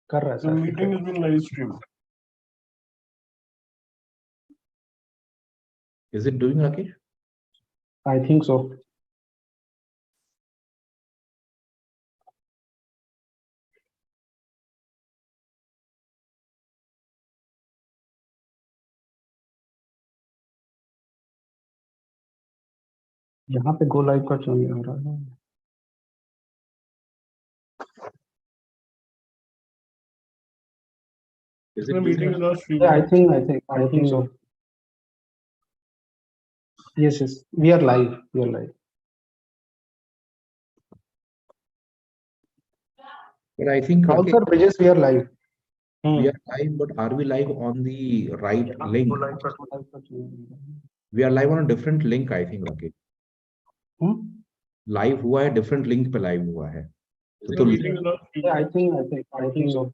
कर रहा है The sir. meeting has been live streamed. Is it doing, Rakesh? I think so. यहाँ पे गो लाइव का क्यों नहीं हो रहा है? Is The it meeting is doing? not streamed. Yeah, I think so. Yes, we are live. We are live. But I think, Rakesh, Also, Bridges, we are live. we are live, but are we live on the right link? We are live on a different link, I think, Rakesh. Live हुआ है, different link पे live हुआ है. The meeting is not streamed. Yeah, I think so.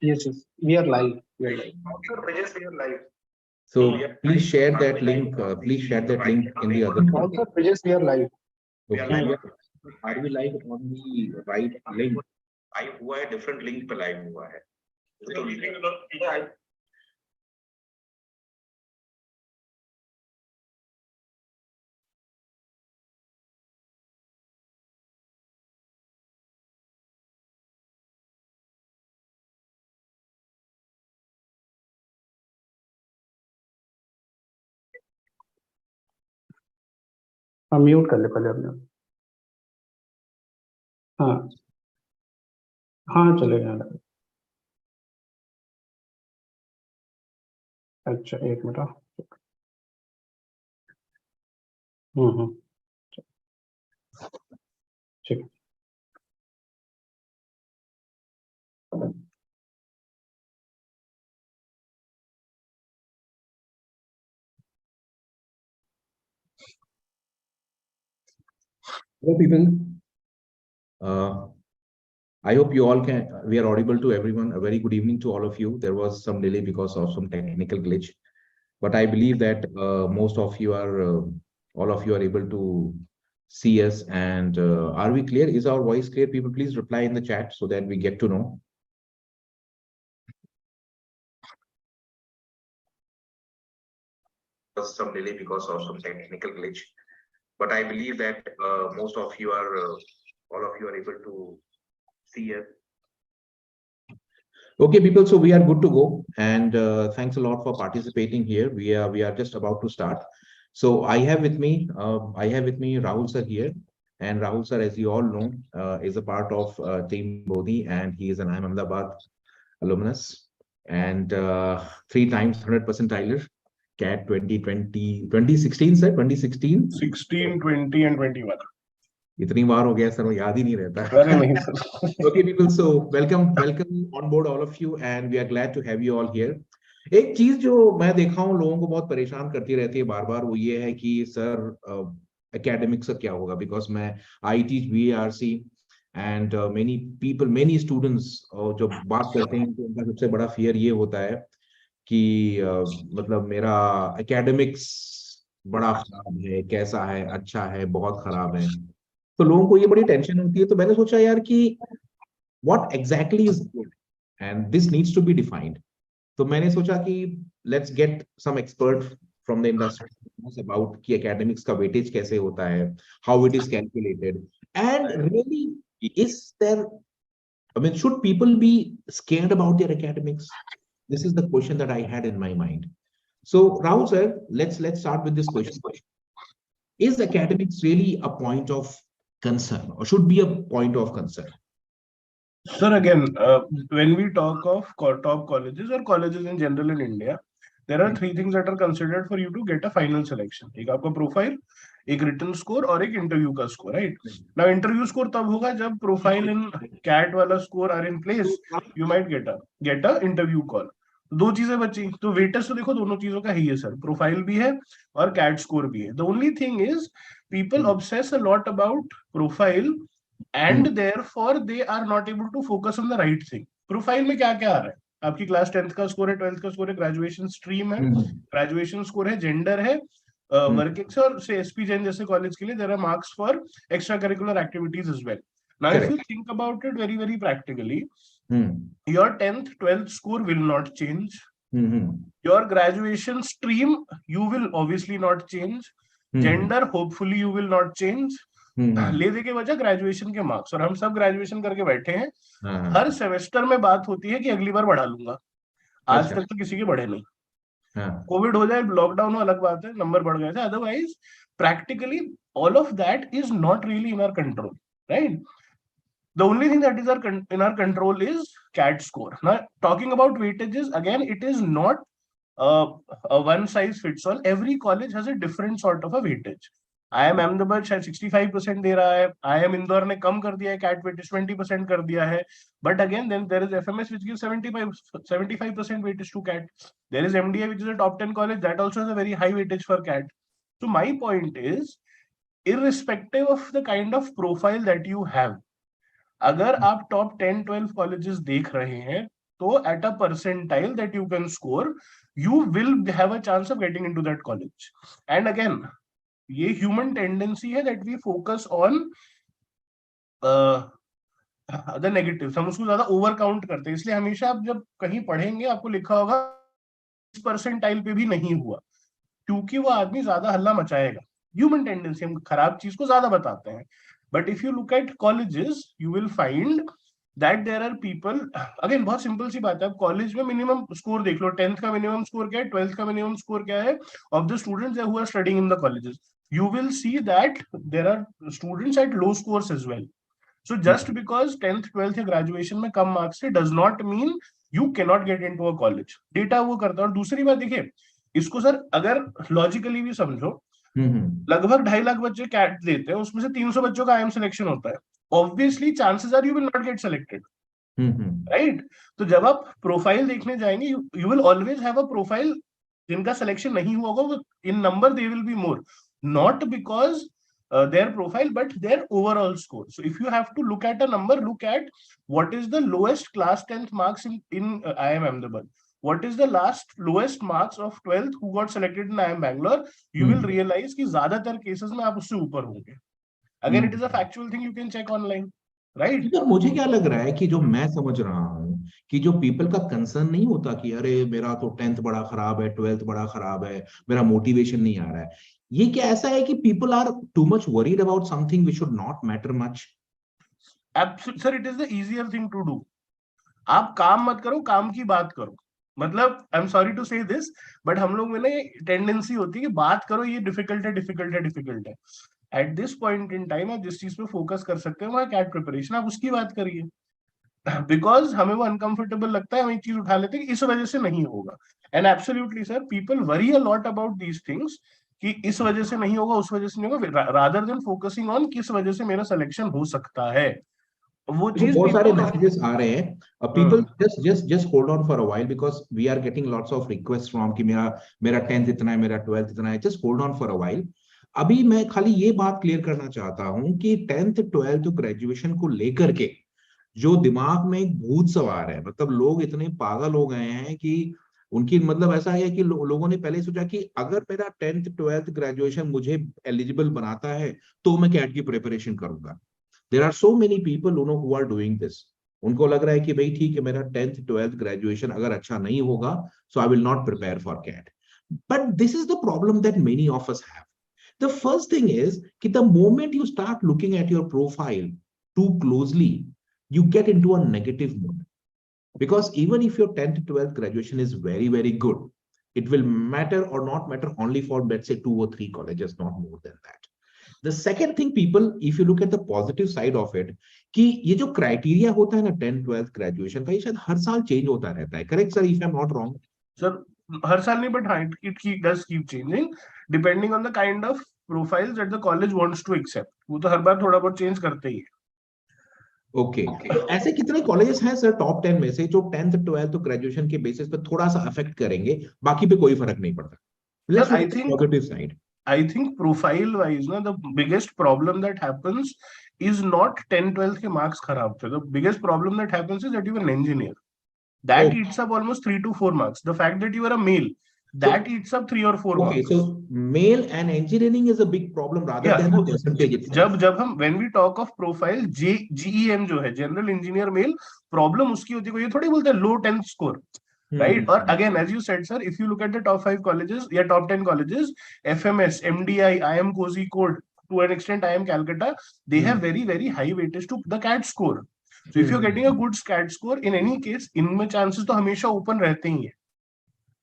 Yes, we are live. We are live. Also, Bridges, we are live. So please share that link. Please share that link in the other. Also, Bridges, we are live. Okay. Are we live on the right link? Live हुआ है, different link पे live हुआ है. The meeting is not streamed. हाँ, mute कर ले पहले अपने। हाँ हाँ, चलेगा। अच्छा, एक मिनट। ठीक है। Hello, people. I hope you all can. We are audible to everyone. A very good evening to all of you. There was some delay because of some technical glitch, but I believe that most of you are, all of you are able to see us. And are we clear? Is our voice clear? People, please reply in the chat so that we get to know. Some delay because of some technical glitch, but I believe that most of you are, all of you are able to see us. Okay, people, so we are good to go, and thanks a lot for participating here. We are just about to start. So I have with me Rahul sir here, and Rahul sir, as you all know, is a part of Team Bodhi, and he is an IIM Ahmedabad alumnus, and 3 times 100 percentiler. CAT 2016 sir, 2016, 16, 20, and 21. इतनी बार हो गया sir, वो याद ही नहीं रहता. अरे नहीं sir. Okay, people, so welcome on board all of you, and we are glad to have you all here. एक चीज जो मैं देखा हूँ लोगों को बहुत परेशान करती रहती है बार बार, वो ये है कि सर एकेडमिक्स का क्या होगा, because I teach BARC, and many people, many students जो बात करते हैं, तो उनका सबसे बड़ा फियर ये होता है कि मतलब मेरा एकेडमिक्स बड़ा खराब है, कैसा है, अच्छा है, बहुत खराब है. तो लोगों को ये बड़ी टेंशन होती है. तो मैंने सोचा यार कि what exactly is good, and this needs to be defined. तो मैंने सोचा कि let's get some expert from the industry about कि academics का weightage कैसे होता है, how it is calculated, and really is there, I mean, should people be scared about their academics? This is the question that I had in my mind. So Rahul sir, let's start with this question. Is academics really a point of concern, or should be a point of concern? Sir, again, when we talk of top colleges or colleges in general in India, there are 3 things that are considered for you to get a final selection. एक आपका profile, एक written score और एक interview का score, right? Now interview score तब होगा जब profile in CAT वाला score are in place, you might get a interview call. दो चीजें बची, तो वेटेज तो देखो दोनों चीजों का ही है सर, प्रोफाइल भी है और कैट स्कोर भी है. The only thing is people obsess a lot about profile, and therefore they are not able to focus on the right thing. Profile में क्या क्या आ रहा है, आपकी क्लास 10th का स्कोर है, 12th का स्कोर है, ग्रेजुएशन स्ट्रीम है, ग्रेजुएशन स्कोर है, जेंडर है, वर्क एक्स, और से एसपी जैन जैसे कॉलेज के लिए there are marks for extra curricular activities as well. Now, Correct. if you think about it very, very practically, Hmm. your 10th, 12th score will not change. Hmm. Your graduation stream, you will obviously not change. Gender, hopefully you will not change. ले दे के वजह graduation के marks, और हम सब graduation करके बैठे हैं. हर सेमेस्टर में बात होती है कि अगली बार बढ़ा लूंगा. आज तक तो किसी के बढ़े नहीं. कोविड हो जाए, लॉकडाउन हो, अलग बात है, नंबर बढ़ गए थे. Otherwise practically all of that is not really in our control, right? The only thing that is in our control is CAT score. Now, talking about weightages, again, it is not a one size fits all. Every college has a different sort of a weightage. IIM Ahmedabad शायद 65% दे रहा है. IIM Indore ने कम कर दिया है, CAT weightage 20% कर दिया है. But again, then there is FMS which gives 75% weightage to CAT. There is MDA which is a top 10 college that also has a very high weightage for CAT. So my point is, irrespective of the kind of profile that you have, अगर आप top 10-12 colleges देख रहे हैं, तो at a percentile that you can score, you will have a chance of getting into that college. And again, ये human tendency है that we focus on the negatives. हम उसको ज्यादा ओवर काउंट करते हैं. इसलिए हमेशा आप जब कहीं पढ़ेंगे, आपको लिखा होगा इस परसेंटाइल पे भी नहीं हुआ, क्योंकि वो आदमी ज्यादा हल्ला मचाएगा. ह्यूमन टेंडेंसी, हम खराब चीज को ज्यादा बताते हैं. But if you look at colleges, you will find that there are people. Again, बहुत सिंपल सी बात है. आप कॉलेज में मिनिमम स्कोर देख लो. 10th का मिनिमम स्कोर क्या है, 12th का मिनिमम स्कोर क्या है of the students who are studying in the colleges. You will see that there are students at low scores as well. So just because 10th, 12th या graduation में कम marks है does not mean you cannot get into a college. Data वो करता है. और दूसरी बात देखिए, इसको सर अगर लॉजिकली भी समझो, लगभग 2.5 लाख बच्चे कैट देते हैं, उसमें से 300 बच्चों का IIM सिलेक्शन होता है. Obviously chances are you will not get selected, right? तो जब आप प्रोफाइल देखने जाएंगे, you will always have a profile जिनका सिलेक्शन नहीं हुआ होगा. In number they will be more, not because their profile, but their overall score. So if you have to look at a number, look at what is the lowest class 10th marks in IIM Ahmedabad. What is the lowest marks of 12th who got selected in IIM Bangalore? You will realize कि ज्यादातर cases में आप उससे ऊपर होंगे. Again, it is a factual thing you can check online, right? तो मुझे क्या लग रहा है कि जो मैं समझ रहा हूँ कि जो पीपल का कंसर्न नहीं होता कि अरे मेरा तो 10th बड़ा खराब है, 12th बड़ा खराब है, मेरा मोटिवेशन नहीं आ रहा है. ये क्या ऐसा है कि people are too much worried about something which should not matter much? Sir, it is the easier thing to do. आप काम मत करो, काम की बात करो. मतलब I am sorry to say this, but हम लोग में ना टेंडेंसी होती है कि बात करो, ये डिफिकल्ट है, डिफिकल्ट है, डिफिकल्ट है. At this point in time आप जिस चीज पे फोकस कर सकते हैं, वह कैट प्रिपरेशन, आप उसकी बात करिए. बिकॉज हमें वो अनकंफर्टेबल लगता है, हम एक चीज उठा लेते हैं कि इस वजह से नहीं होगा. And absolutely sir, people worry a lot about these things कि इस वजह से नहीं होगा, उस वजह से नहीं होगा, रादर देन फोकसिंग ऑन किस वजह से मेरा सिलेक्शन हो सकता है. वो चीज बहुत सारे मैसेजेस आ रहे हैं. People just hold on for a while because we are getting lots of request from कि मेरा 10th इतना है, मेरा 12th इतना है. Just hold on for a while. अभी मैं खाली ये बात क्लियर करना चाहता हूं कि 10th 12th ग्रेजुएशन को लेकर के जो दिमाग में एक भूत सवार है, मतलब लोग इतने पागल हो गए हैं कि उनकी मतलब ऐसा है कि लोगों ने पहले सोचा कि अगर मेरा 10th 12th ग्रेजुएशन मुझे एलिजिबल बनाता है तो मैं कैट की प्रिपरेशन करूंगा. There are so many people who are doing this. उनको लग रहा है कि भाई ठीक है, मेरा 10th 12th ग्रेजुएशन अगर अच्छा नहीं होगा, so I will not prepare for CAT. But this is the problem that many of us have. The first thing is कि the moment you start looking at your profile too closely, you get into a negative mood. Because even if your 10th 12th graduation is very, very good, it will matter or not matter only for, let's say, 2 or 3 colleges, not more than that. The second thing, people, if you look at the positive side of it, कि ये जो criteria होता है ना 10th 12th graduation का, ये शायद हर साल चेंज होता रहता है. Correct sir, if I am not wrong? Sir, हर साल नहीं, but it does keep changing depending on the kind of profiles that the college wants to accept. वो तो हर बार थोड़ा बहुत चेंज करते ही है. ओके. तो ऐसे कितने कॉलेजेस हैं सर टॉप 10 में से जो 10th 12th ग्रेजुएशन के बेसिस पे थोड़ा सा अफेक्ट करेंगे, बाकी पे कोई फर्क नहीं पड़ता? Let's look at the positive side. I think profile wise, the biggest problem that happens is not 10 12th के marks खराब थे. The biggest problem that happens is that you are an engineer. That eats up almost 3 to 4 marks. The fact that you are a male, that eats up 3 or 4 Okay, marks. so male and engineering is a big problem rather than the percentage itself. जब हम when we talk of profile, GEM जो है general engineer male, problem उसकी होती है, ये थोड़ी बोलते हैं low 10th score, right? Or again, as you said, sir, if you look at the top 5 colleges या top 10 colleges, FMS, MDI, IIM Kozhikode, to an extent IIM Calcutta, they have very very high weightage to the CAT score. So if you're getting a good CAT score, in any case, इनमें chances तो हमेशा open रहते ही हैं.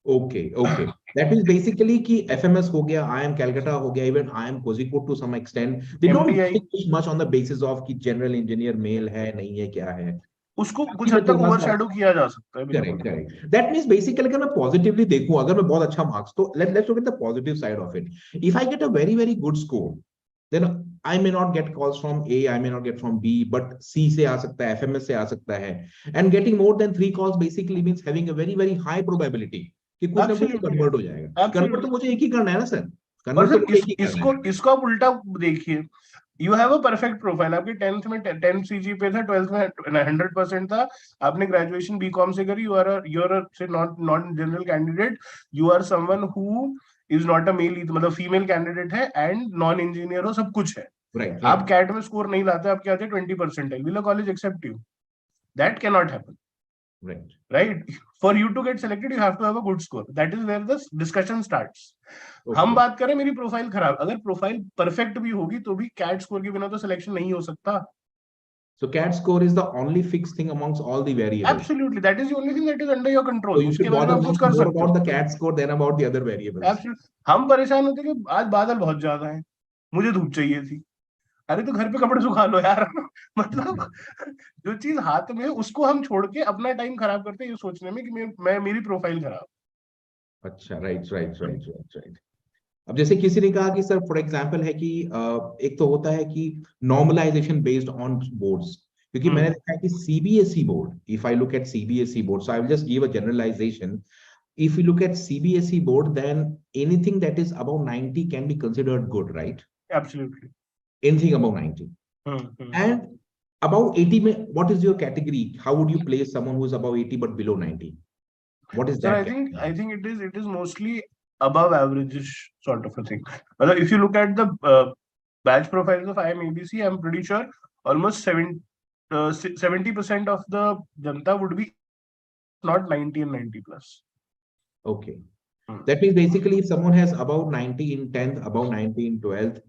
Okay, okay. That means basically कि FMS हो गया, IIM Calcutta हो गया, even IIM Kozhikode to some extent, they don't distinguish much on the basis of कि general engineer male है, नहीं है, क्या है. उसको कुछ हद तक ओवरशैडो किया जा सकता है. Correct, correct. That means basically अगर मैं positively देखूं, अगर मैं बहुत अच्छा marks, तो let's look at the positive side of it. If I get a very very good score, then I may not get calls from A, I may not get from B, but C से आ सकता है, FMS से आ सकता है. And getting more than 3 calls basically means having a very very high probability कि कुछ ना कुछ कन्वर्ट हो जाएगा. कन्वर्ट तो मुझे एक ही करना है ना सर. कन्वर्ट तो मुझे एक ही करना है. इसको आप उल्टा देखिए. You have a perfect profile. आपके 10th में 10 CG पे था, 12th में 100% था. आपने ग्रेजुएशन बीकॉम से करी. You are say not general candidate. You are someone who is not a male, मतलब फीमेल कैंडिडेट है and नॉन इंजीनियर हो, सब कुछ है. Right. आप कैट में स्कोर नहीं लाते, आपके आते 20%. Will a college accept you? That cannot happen. Right. For you to get selected, you have to have a good score. That is where the discussion starts. हम बात करें मेरी प्रोफाइल खराब, अगर प्रोफाइल परफेक्ट भी होगी तो भी कैट स्कोर के बिना तो सिलेक्शन नहीं हो सकता. So CAT score is the only fixed thing amongst all the variables. Absolutely, that is the only thing that is under your control. So you should bother more about the CAT score than about the other variables. Absolutely. हम परेशान होते कि आज बादल बहुत ज्यादा है, मुझे धूप चाहिए थी. अरे तो घर पे कपड़े सुखा लो यार. मतलब जो चीज हाथ में है उसको हम छोड़ के अपना टाइम खराब करते हैं ये सोचने में कि मैं मेरी प्रोफाइल खराब. अच्छा, राइट. अब जैसे किसी ने कहा कि सर फॉर एग्जांपल है कि एक तो होता है कि नॉर्मलाइजेशन बेस्ड ऑन बोर्ड्स, क्योंकि मैंने देखा है कि CBSE board, if I look at CBSE board, so I will just give a generalization. If you look at CBSE board, then anything that is above 90 can be considered good, right? Absolutely. Anything above 90. And above 80, what is your category? How would you place someone who is above 80 but below 90? What is that? I think it is mostly above average sort of a thing. But if you look at the batch profiles of IIM ABC, I'm pretty sure almost 70% of the Janta would be not 90 and 90 plus. Okay. That means basically if someone has above 90 in 10th, above 90 in 12th,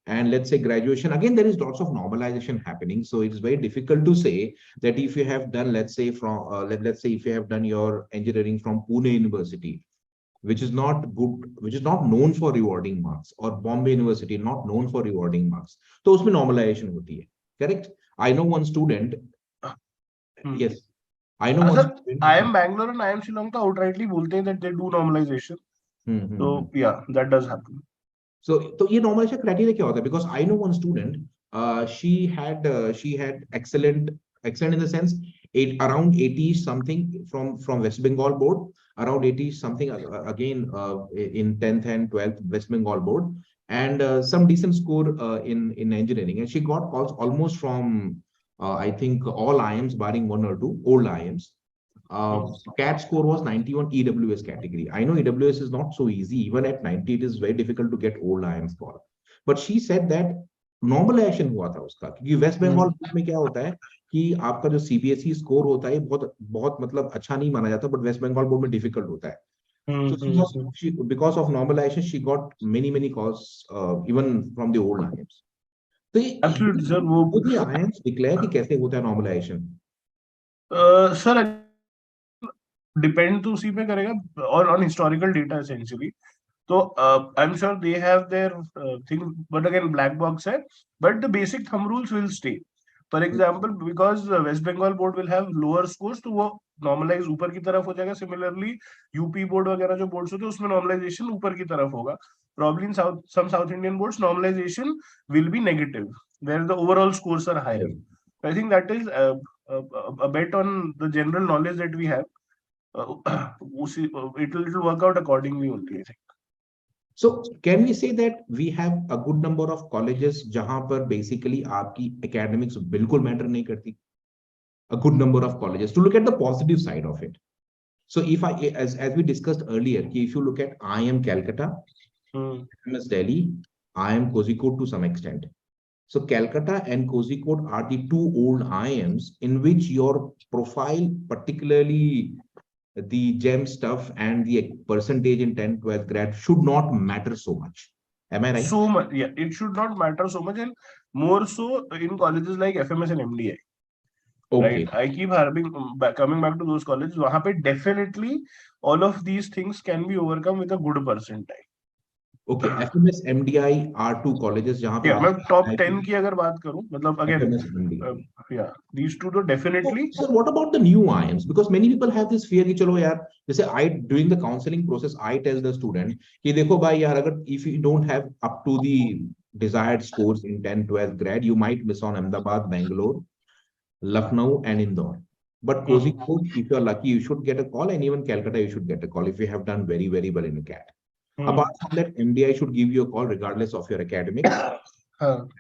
and let's say graduation, again, there is lots of normalization happening. So it's very difficult to say that if you have done, let's say from, let's say if you have done your engineering from Pune University, which is not good, which is not known for rewarding marks, or Bombay University, not known for rewarding marks. So usme normalization hoti hai. Correct? I know one student. Yes. I know. IIM Bangalore and IIM Shillong to outrightly bolte hain that they do normalization. So yeah, that does happen. So ये normalization criteria क्या होता है? Because I know one student, she had excellent in the sense around 80 something from West Bengal board, around 80 something again in 10th and 12th West Bengal board, and some decent score in engineering, and she got calls almost from I think all IIMs barring 1 or 2 old IIMs. CAT score was 91 EWS category. I know EWS is not so easy. Even at 90, it is very difficult to get old IIMs score. But she said that normalization हुआ था उसका, क्योंकि waste Bengal में क्या होता है कि आपका जो सीबीएसई स्कोर होता है बहुत मतलब अच्छा नहीं माना जाता, बट वेस्ट बंगाल बोर्ड में डिफिकल्ट होता है. So she, because of normalization, she got many calls even from the old IIMs. तो Absolutely, sir. वो IIMs declare कि कैसे होता है normalization? Sir, depend तो उसी पे करेगा और on historical data essentially. So I'm sure they have their thing, but again black box है. But the basic thumb rules will stay. For example, because West Bengal board will have lower scores, तो वो normalize ऊपर की तरफ हो जाएगा. Similarly, UP board वगैरह जो boards होते हैं उसमें normalization ऊपर की तरफ होगा. Probably in some South Indian boards, normalization will be negative, where the overall scores are higher. I think that is a bet on the general knowledge that we have. It will work out accordingly only, I think. So can we say that we have a good number of colleges जहां पर basically आपकी academics बिल्कुल matter नहीं करती? A good number of colleges, to look at the positive side of it. So if as we discussed earlier, if you look at IIM Calcutta, IIMs Delhi, IIM Kozhikode to some extent. So Calcutta and Kozhikode are the two old IIMs in which your profile, particularly the gem stuff and the percentage in 10th, 12th grad, should not matter so much. Am I right? So much, yeah. It should not matter so much, and more so in colleges like FMS and MDI. Okay. Right. I keep coming back to those colleges. वहाँ पे definitely all of these things can be overcome with a good percentile. Okay, FMS MDI are two colleges जहाँ पे Yeah, मैं top 10 की अगर बात करूँ, मतलब again, FMS MDI. Yeah, these two तो definitely. So what about the new IIMs? Because many people have this fear कि चलो यार, जैसे I during the counseling process I tell the student कि देखो भाई यार, अगर if you don't have up to the desired scores in 10th, 12th grade, you might miss on Ahmedabad, Bangalore, Lucknow, and Indore. But Kozhikode, if you're lucky, you should get a call, and even Calcutta, you should get a call if you have done very, very well in a CAT. Apart from that, MDI should give you a call regardless of your academics.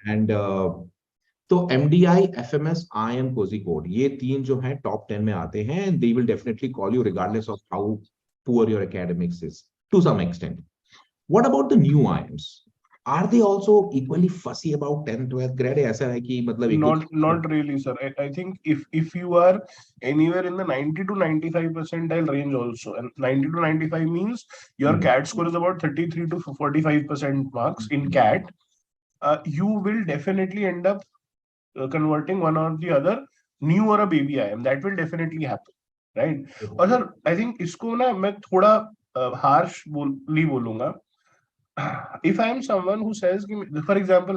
And तो MDI, FMS, IIM, Kozhikode, ये तीन जो हैं top 10 में आते हैं, and they will definitely call you regardless of how poor your academics is to some extent. What about the new IIMs? Are they also equally fussy about 10th, 12th grade? ऐसा है कि मतलब not really, sir. I think if you are anywhere in the 90 to 95 percentile range also, and 90 to 95 means your CAT score is about 33 to 45% marks in CAT, you will definitely end up converting one or the other, new or a baby IIM. That will definitely happen, right? और sir, I think इसको ना मैं थोड़ा harsh बोलूंगा. If I am someone who says, for example,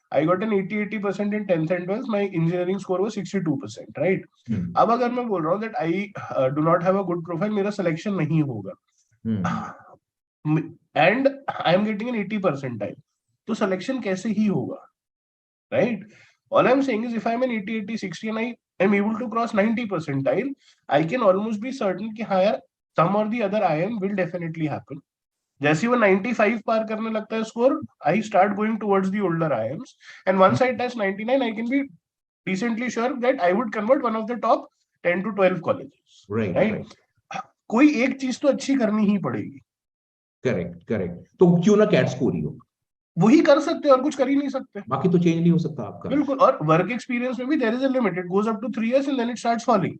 I got an 80% in 10th and 12th, my engineering score was 62%, right? अब अगर मैं बोल रहा हूँ that I do not have a good profile, मेरा selection नहीं होगा, and I am getting an 80 percentile, तो selection कैसे ही होगा, right? All I'm saying is if I am an 80, 80, 60 and I am able to cross 90 percentile, I can almost be certain कि हाँ यार, some or the other IIM will definitely happen. जैसे वो 95 पार करने लगता है score, I start going towards the older IIMs, and once I touch 99, I can be decently sure that I would convert one of the top 10 to 12 colleges. Right. कोई एक चीज तो अच्छी करनी ही पड़ेगी. Correct. तो क्यों ना CAT स्कोर ही हो? वही कर सकते और कुछ कर ही नहीं सकते. बाकी तो चेंज नहीं हो सकता आपका. बिल्कुल. और वर्क एक्सपीरियंस में भी there is a limit. It goes up to 3 years and then it starts falling.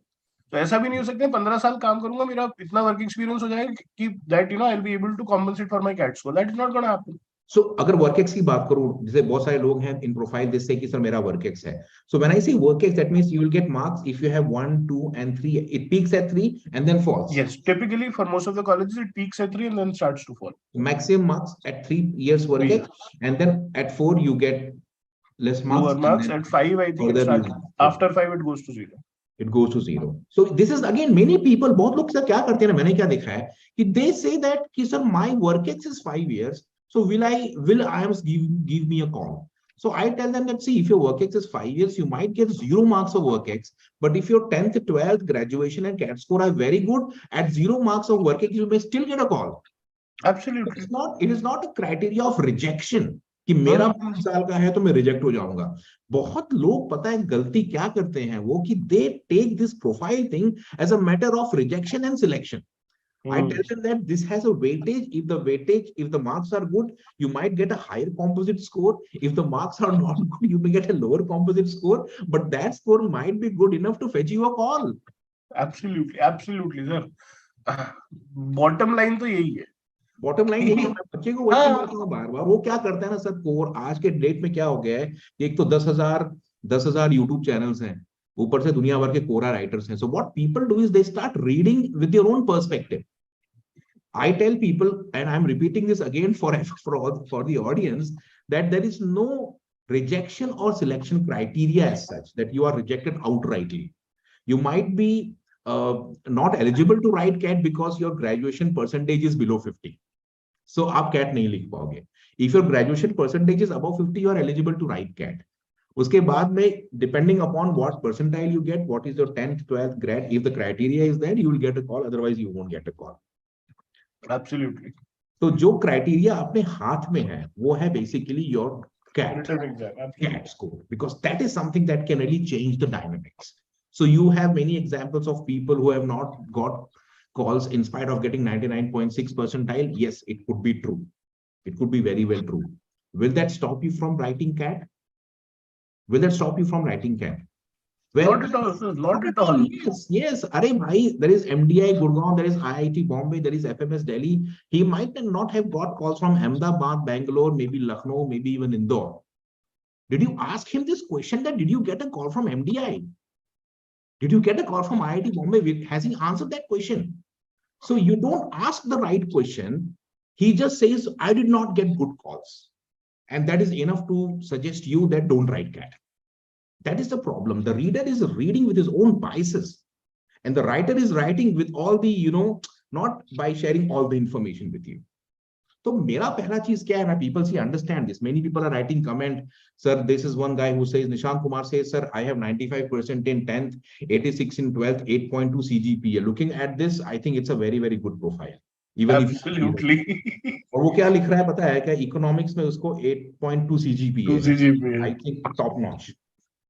तो ऐसा भी नहीं हो सकता 15 साल काम करूंगा, मेरा इतना वर्क एक्सपीरियंस हो जाएगा कि that I'll be able to compensate for my CAT score. That is not going to happen. So अगर WorkX की बात करूं, जैसे बहुत सारे लोग हैं in profile they say कि सर मेरा WorkX है. So when I say WorkX, that means you will get marks if you have 1, 2, and 3. It peaks at 3 and then falls. Yes, typically for most of the colleges it peaks at 3 and then starts to fall. Maximum marks at 3 years WorkX, and then at 4 you get less marks. Lower marks at 5, I think it starts. After 5 it goes to 0. It goes to 0. So this is again many people, बहुत लोग sir क्या करते हैं ना, मैंने क्या देखा है कि they say that कि sir my WorkX is 5 years, so will IIMs give me a call? So I tell them that, see, if your WorkX is 5 years, you might get 0 marks of WorkX, but if your 10th, 12th graduation and CAT score are very good, at 0 marks of WorkX you may still get a call. Absolutely. It is not a criteria of rejection कि मेरा 5 साल का है तो मैं reject हो जाऊंगा. बहुत लोग पता है गलती क्या करते हैं वो कि they take this profile thing as a matter of rejection and selection. I tell them that this has a weightage. If the marks are good, you might get a higher composite score. If the marks are not good, you may get a lower composite score, but that score might be good enough to fetch you a call. Absolutely, sir. Bottom line तो यही है. Bottom line यही है. बच्चे को वही बोलता हूँ बार-बार, वो क्या करता है ना सर, कोर आज के डेट में क्या हो गया है, एक तो 10,000 यूट्यूब चैनल्स हैं, ऊपर से दुनिया भर के कोरा राइटर्स हैं. So what people do is they start reading with their own perspective. I tell people, and I'm repeating this again for the audience, that there is no rejection or selection criteria as such that you are rejected outrightly. You might be not eligible to write CAT because your graduation percentage is below 50. So आप CAT नहीं लिख पाओगे. If your graduation percentage is above 50, you are eligible to write CAT. उसके बाद में depending upon what percentile you get, what is your 10th, 12th grade, if the criteria is there, you will get a call. Otherwise, you won't get a call. Absolutely. तो जो criteria अपने हाथ में है, वो है basically your CAT score, because that is something that can really change the dynamics. So you have many examples of people who have not got calls in spite of getting 99.6 percentile? Yes, it could be true. It could be very well true. Will that stop you from writing CAT? Will that stop you from writing CAT? Well, not at all, sir. Not at all. Yes, yes. Arey bhai, there is MDI Gurgaon, there is IIT Bombay, there is FMS Delhi. He might not have got calls from Ahmedabad, Bangalore, maybe Lucknow, maybe even Indore. Did you ask him this question that did you get a call from MDI? Did you get a call from IIT Bombay? Has he answered that question? So you don't ask the right question. He just says, I did not get good calls. And that is enough to suggest you that don't write CAT. That is the problem. The reader is reading with his own biases. And the writer is writing with all the, not by sharing all the information with you. So mera pehla cheez kya hai na, people see understand this. Many people are writing comment, sir, this is one guy who says, Nishant Kumar says, sir, I have 95% in 10th, 86 in 12th, 8.2 CGPA. Looking at this, I think it's a very, very good profile. Even Absolutely. और वो क्या लिख रहा है पता है क्या? Economics में उसको 8.2 CGPA है. I think top notch.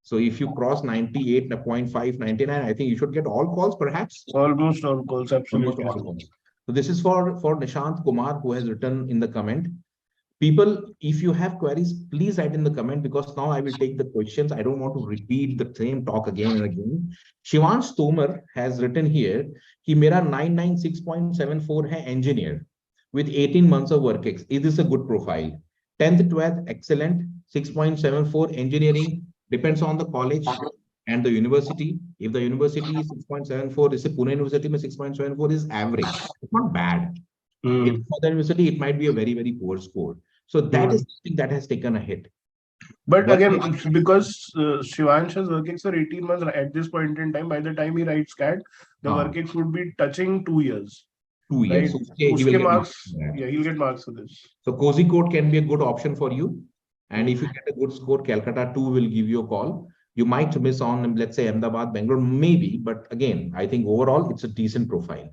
So if you cross 98.5, 99, I think you should get all calls, perhaps. Almost all calls, absolutely. Almost all calls. So this is for Nishant Kumar, who has written in the comment. People, if you have queries, please write in the comment, because now I will take the questions. I don't want to repeat the same talk again and again. Shivansh Tomar has written here, कि मेरा 996.74 है engineer with 18 months of work ex. Is this a good profile? 10th, 12th, excellent. 6.74 engineering, depends on the college and the university. If the university is 6.74, is a Pune University, 6.74 is average. It's not bad. If for the university, it might be a very, very poor score. So that is something that has taken a hit. But again, because Shivansh has work ex for 18 months at this point in time, by the time he writes CAT, the work ex would be touching 2 years. 2 years. Right? So he will get marks. Yeah, he'll get marks for this. So Kozhikode can be a good option for you. And if you get a good score, Calcutta 2 will give you a call. You might miss on, let's say, Ahmedabad, Bangalore, maybe. But again, I think overall, it's a decent profile.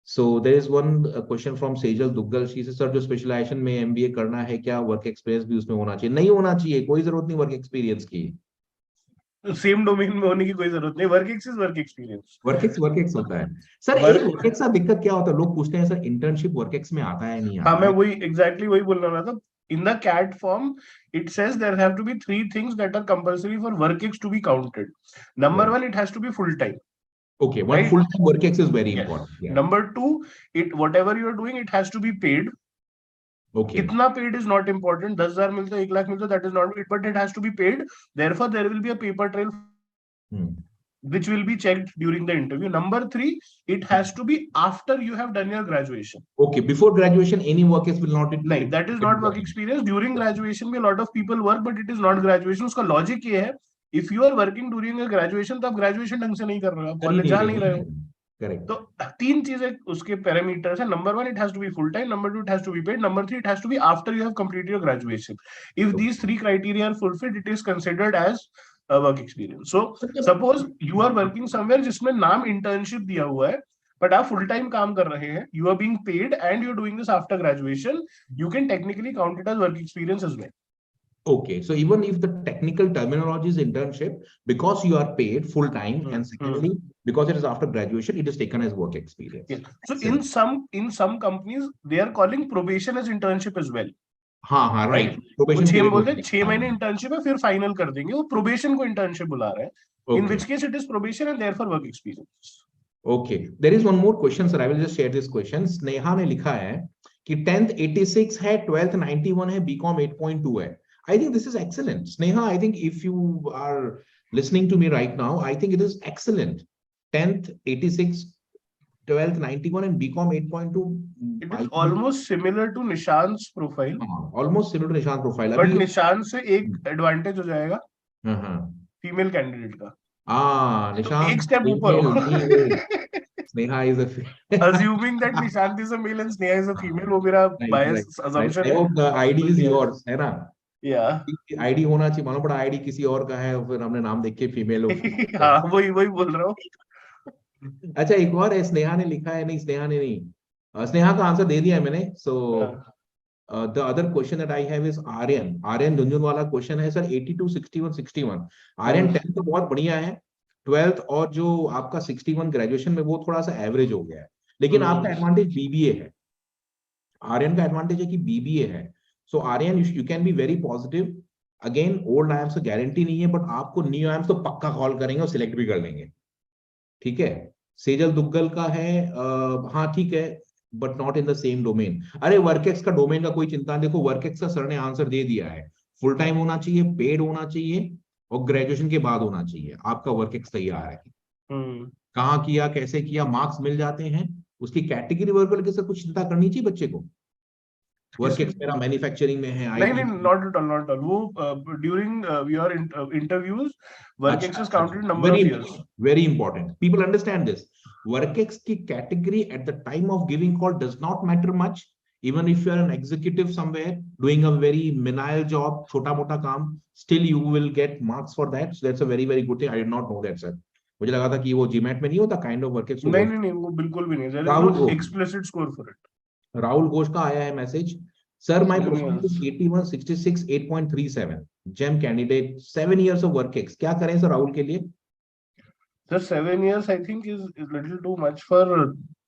So there is one question from Sejal Duggal. She says, sir, जो specialization में MBA करना है क्या, work experience भी उसमें होना चाहिए? नहीं होना चाहिए, कोई जरूरत नहीं work experience की. Same domain में होने की कोई जरूरत नहीं. Work ex is work experience. Work ex होता है. सर एक work ex का दिक्कत क्या होता है? लोग पूछते हैं सर internship work ex में आता है नहीं आता? हाँ, मैं वही exactly वही बोलना रहा था. In the CAT form, it says there have to be 3 things that are compulsory for work ex to be counted. Number 1, it has to be full time. Okay, one right? Full-time work ex is very important. Yeah. Number 2, whatever you are doing, it has to be paid. Okay. Kitna paid is not important. 10,000 milta, 1 lakh milta, that is not it, but it has to be paid. Therefore, there will be a paper trail which will be checked during the interview. Number 3, it has to be after you have done your graduation. Okay, before graduation, any work ex will not be. No, that is not work experience. During graduation, a lot of people work, but it is not graduation. Uska logic ये है. If you are working during a graduation, तो आप graduation ढंग से नहीं कर रहे हो, कॉलेज जा नहीं रहे हो. Correct. तो 3 चीजें उसके parameters हैं. Number 1, it has to be full time. Number 2, it has to be paid. Number 3, it has to be after you have completed your graduation. If these 3 criteria are fulfilled, it is considered as a work experience. So suppose you are working somewhere जिसमें नाम internship दिया हुआ है, but आप full time काम कर रहे हैं, you are being paid and you are doing this after graduation, you can technically count it as work experience as well. Okay, so even if the technical terminology is internship, because you are paid full time, and secondly, because it is after graduation, it is taken as work experience. Yeah. So in some companies, they are calling probation as internship as well. हाँ, right. Probation 6 महीने internship है, फिर final कर देंगे. वो probation को internship बुला रहे हैं. In which case it is probation and therefore work experience. Okay, there is one more question, sir. I will just share this question. Sneha ने लिखा है कि 10th 86 है, 12th 91 है, BCom 8.2 है. I think this is excellent. Sneha, I think if you are listening to me right now, I think it is excellent. 10th 86, 12th 91 and BCom 8.2. It is almost similar to Nishant's profile. Almost similar to Nishant's profile. But Nishant से एक advantage हो जाएगा female candidate का. Nishant एक step ऊपर हो. Sneha is a assuming that Nishant is a male and Sneha is a female, वो मेरा bias assumption है. I hope the ID is yours, है ना? Yeah. ID होना चाहिए. मालूम पड़ा ID किसी और का है, फिर हमने नाम देख के फीमेल हो. हाँ, वही बोल रहा हूँ. अच्छा, एक और है, स्नेहा ने लिखा है. नहीं, स्नेहा ने नहीं, स्नेहा का आंसर दे दिया है मैंने. So the other question that I have is Aryan Jhunjhunwala question है सर 82 61 61. Aryan 10 तो बहुत बढ़िया है, 12th और जो आपका 61 ग्रेजुएशन में, वो थोड़ा सा एवरेज हो गया है। लेकिन आपका एडवांटेज बीबीए है, आर्यन का एडवांटेज है कि बीबीए है। So Aryan you can be very positive. Again old IIMs का गारंटी नहीं है, बट आपको न्यू आईएम्स तो पक्का कॉल करेंगे और सिलेक्ट भी कर लेंगे, ठीक है। सेजल दुग्गल का है, हाँ ठीक है, but not in the same domain. अरे वर्केक्स का डोमेन का कोई चिंता नहीं, देखो वर्केक्स का सर ने आंसर दे दिया है, फुल टाइम होना चाहिए, पेड होना चाहिए और ग्रेजुएशन के बाद होना चाहिए। आपका वर्केक्स तैयार है, कहाँ किया, कैसे किया, मार्क्स मिल जाते हैं। उसकी कैटेगरी वर्कर के साथ कुछ चिंता करनी चाहिए बच्चे को। वर्केक्स मेरा मैन्युफैक्चरिंग में है, नहीं नहीं, not at all, not at all. वो during your interviews workex is counted number of years. Very important, people understand this. Workex की category at the time of giving call does not matter much. Even if you are an executive somewhere doing a very menial job, छोटा मोटा काम, still you will get marks for that. So that's a very very good thing. I did not know that sir. मुझे लगा था कि वो GMAT में नहीं होता काइंड ऑफ वर्केक्स। नहीं नहीं नहीं, वो बिल्कुल भी नहीं, there is no explicit score for it. Rahul Ghosh का आया है message, sir my profile is 81 66 8.37 GEM candidate 7 years of work ex। क्या करें सर राहुल के लिए? Sir 7 years I think is little too much for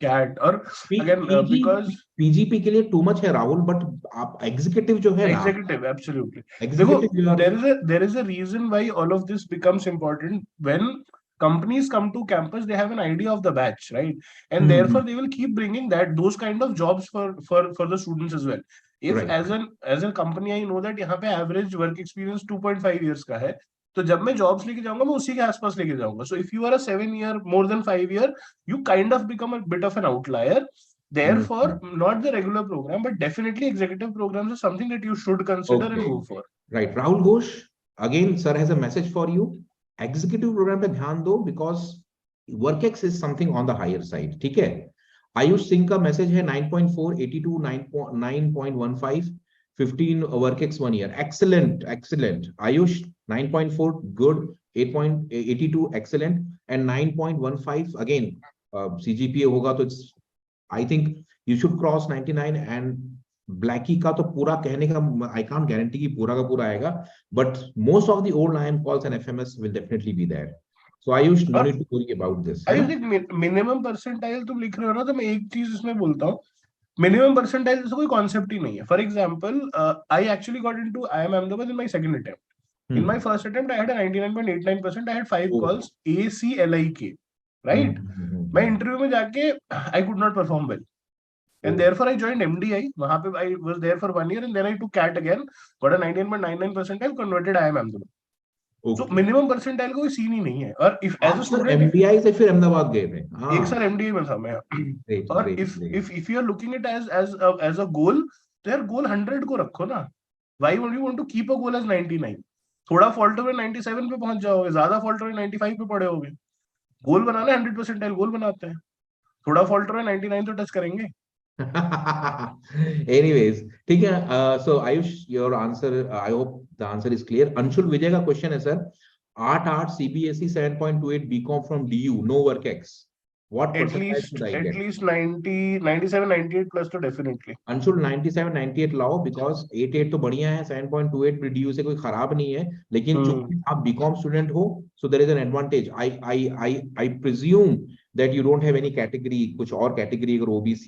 CAT, और again because पीजीपी के लिए टू मच है राहुल, बट आप एग्जीक्यूटिव जो है ना, एग्जीक्यूटिव एब्सोल्युटली। देखो, there is a reason why all of this becomes important. When companies come to campus, they have an idea of the batch, right? And therefore they will keep bringing those kind of jobs for the students as well. If right. as a company I know that यहाँ पे average work experience 2.5 years का है, तो जब मैं jobs लेके जाऊंगा मैं उसी के आसपास लेके जाऊंगा। So if you are a 7 year, more than 5 year, you kind of become a bit of an outlier. Therefore, not the regular program, but definitely executive programs is something that you should consider and go for. Right. Rahul Ghosh, again, sir has a message for you. Executive program पे ध्यान दो, because WorkX is something on the higher side. ठीक है। आयुष सिंह का message है 9.4, 82, 9.15, 15 WorkX 1 year. Excellent, excellent. Ayush 9.4 good, 8.82 excellent, and 9.15 again CGPA होगा तो I think you should cross 99। and Blackie का तो पूरा कहने का आई कांट गारंटी कि पूरा का पूरा आएगा, but most of the old IIM calls and FMS will definitely be there. So Ayush, no need to worry about this. Ayush, minimum percentile तुम लिख रहे हो ना, तो मैं एक चीज इसमें बोलता हूँ, मिनिमम परसेंटाइल जैसा कोई कॉन्सेप्ट ही नहीं है। For example, I actually got into IIM Ahmedabad in my second attempt. In my first attempt, I had a 99.89%. I had 5 calls, A, C, L, I, K, right? मैं इंटरव्यू में जाके I could not perform well, and therefore I joined MDI. वहाँ पे I was there for 1 year, and then I took CAT again, got a 99.99 percentile, converted IIM Ahmedabad. So minimum percentile कोई scene ही नहीं है। और if as a student, MDI से फिर अहमदाबाद गए थे। एक साल MDI में था मैं। और if you are looking at as a goal, तो यार गोल 100 को रखो ना। Why would you want to keep a goal as 99? थोड़ा फॉल्ट हो 97 पे पहुंच जाओगे, ज्यादा फॉल्ट हो 95 पे पड़े होगे। गोल बनाना 100 परसेंटाइल गोल बनाते हैं, थोड़ा फॉल्ट हो 99 तो टच करेंगे। Anyways, ठीक है। So Ayush, your answer, I hope the answer is clear. Anshul विजय का क्वेश्चन है sir, 8 CBSE 7.28 BCom from DU, no WorkX. What percentage should I get? At least 90, 97, 98 plus तो definitely. अंशुल 97, 98 लाओ, because 88 तो बढ़िया है, 7.28 भी DU से कोई खराब नहीं है, लेकिन चूंकि आप BCom स्टूडेंट हो, so there is an advantage. I presume that you don't have any category, कुछ और कैटेगरी अगर OBC,